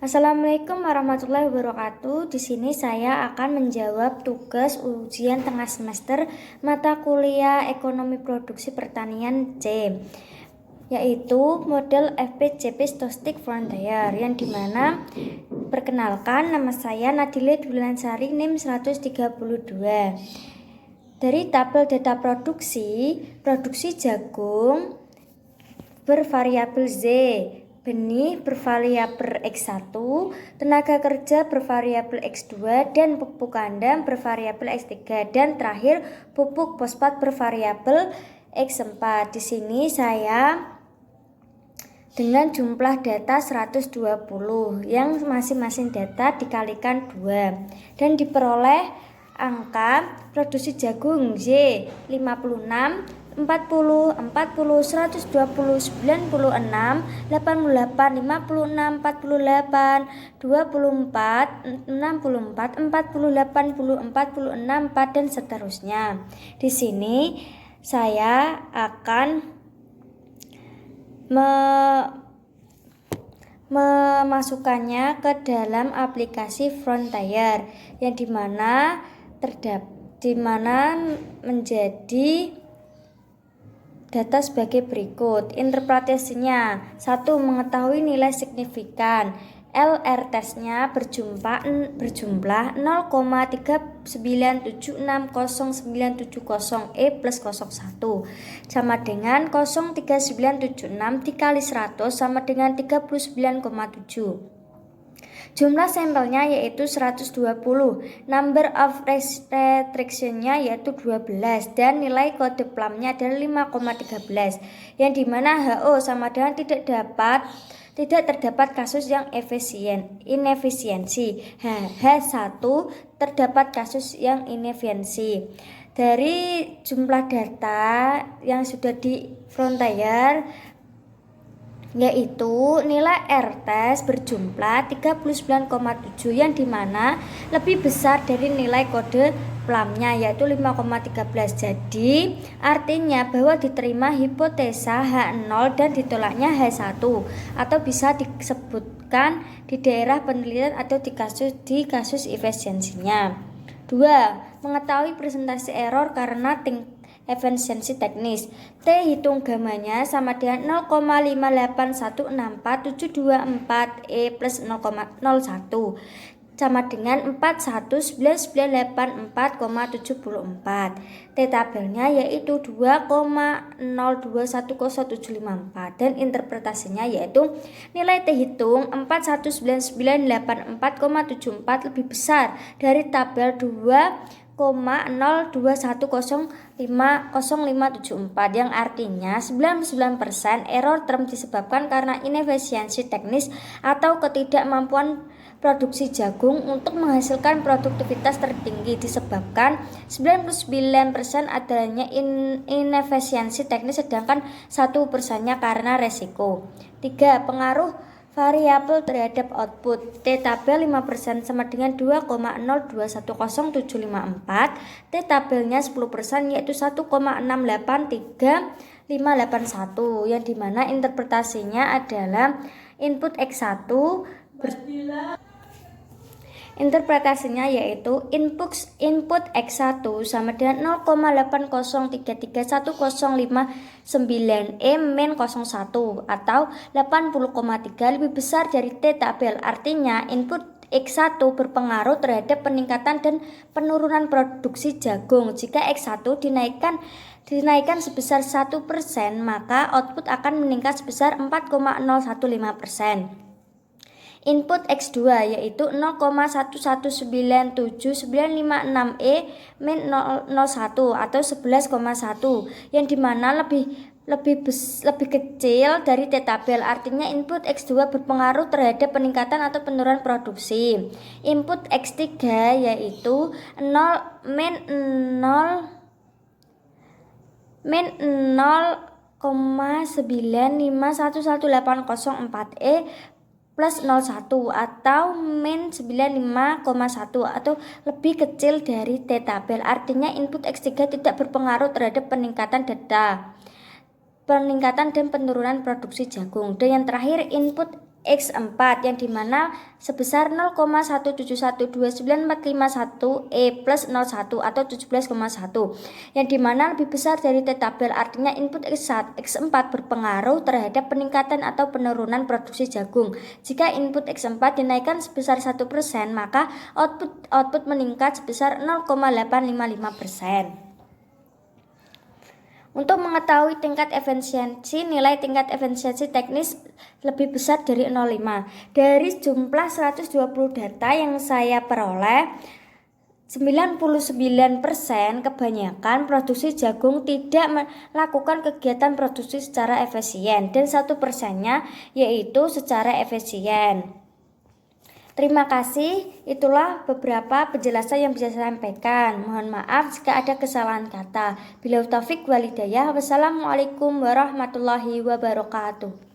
Assalamualaikum warahmatullahi wabarakatuh. Di sini saya akan menjawab tugas ujian tengah semester mata kuliah Ekonomi Produksi Pertanian C, yaitu model FPCP Stochastic Frontier, yang dimana perkenalkan, nama saya Nadile Dulansari, NIM 132. Dari tabel data produksi jagung bervariabel Z, benih bervariabel X1, tenaga kerja bervariabel X2, dan pupuk kandang bervariabel X3, dan terakhir pupuk fosfat bervariabel X4. Di sini saya dengan jumlah data 120 yang masing-masing data dikalikan 2 dan diperoleh angka produksi jagung Z 56, 40, 40, 120, 96, 88, 56, 48, 24, 64, 40, 80, 40, 64, dan seterusnya. Di sini saya akan memasukkannya ke dalam aplikasi Frontier, yang dimana menjadi data sebagai berikut. Interpretasinya: 1. Mengetahui nilai signifikan. LR-testnya berjumlah 0,3976090E plus 01 sama dengan 0,3976 dikali 100 sama dengan 39,7. Jumlah sampelnya yaitu 120, number of restrictionnya yaitu 12, dan nilai kode plumnya adalah 5,13, yang dimana HO sama dengan tidak terdapat kasus yang inefisiensi. H1 terdapat kasus yang inefisiensi. Dari jumlah data yang sudah di Frontier, yaitu nilai R-test berjumlah 39,7, yang dimana lebih besar dari nilai kode plumnya yaitu 5,13. Jadi artinya bahwa diterima hipotesa H0 dan ditolaknya H1, atau bisa disebutkan di daerah penelitian atau di kasus efisiensinya. 2. Mengetahui presentasi error karena efisiensi teknis. T hitung gamanya sama dengan 0,581647224 E plus 0,01 sama dengan 419984,744. T tabelnya yaitu 2,0210754, dan interpretasinya yaitu nilai T hitung 419984,74 lebih besar dari tabel 2,021050574, yang artinya 99% error term disebabkan karena inefisiensi teknis atau ketidakmampuan produksi jagung untuk menghasilkan produktivitas tertinggi, disebabkan 99% adanya inefisiensi teknis, sedangkan 1%-nya karena resiko. 3. Pengaruh variabel terhadap output. T tabel 5% sama dengan 2,0210754. T tabelnya 10% yaitu 1,683581, yang dimana interpretasinya adalah input X1 interpretasinya yaitu input X1 sama dengan 0,803310599 E min 01 atau 80,3 lebih besar dari T tabel. Artinya input X1 berpengaruh terhadap peningkatan dan penurunan produksi jagung. Jika X1 dinaikkan sebesar 1%, maka output akan meningkat sebesar 4,015%. Input X2 yaitu 0,1197956E min 01 atau 11,1, yang dimana lebih kecil dari T tabel. Artinya input X2 berpengaruh terhadap peningkatan atau penurunan produksi. Input X3 yaitu 0 min 0,9511804E plus 01 atau min 95,1 atau lebih kecil dari T tabel. Artinya input X3 tidak berpengaruh terhadap peningkatan dan penurunan produksi jagung. Dan yang terakhir, input X4 yang dimana sebesar 0,1712941 E plus 01 atau 17,1 yang dimana lebih besar dari T tabel, artinya input X4 berpengaruh terhadap peningkatan atau penurunan produksi jagung. Jika input X4 dinaikkan sebesar 1%, maka output meningkat sebesar 0,855%. Untuk mengetahui tingkat efisiensi, nilai tingkat efisiensi teknis lebih besar dari 0,5. Dari jumlah 120 data yang saya peroleh, 99% kebanyakan produksi jagung tidak melakukan kegiatan produksi secara efisien dan 1%-nya yaitu secara efisien. Terima kasih, itulah beberapa penjelasan yang bisa saya sampaikan. Mohon maaf jika ada kesalahan kata. Billahi taufik wal hidayah. Wassalamualaikum warahmatullahi wabarakatuh.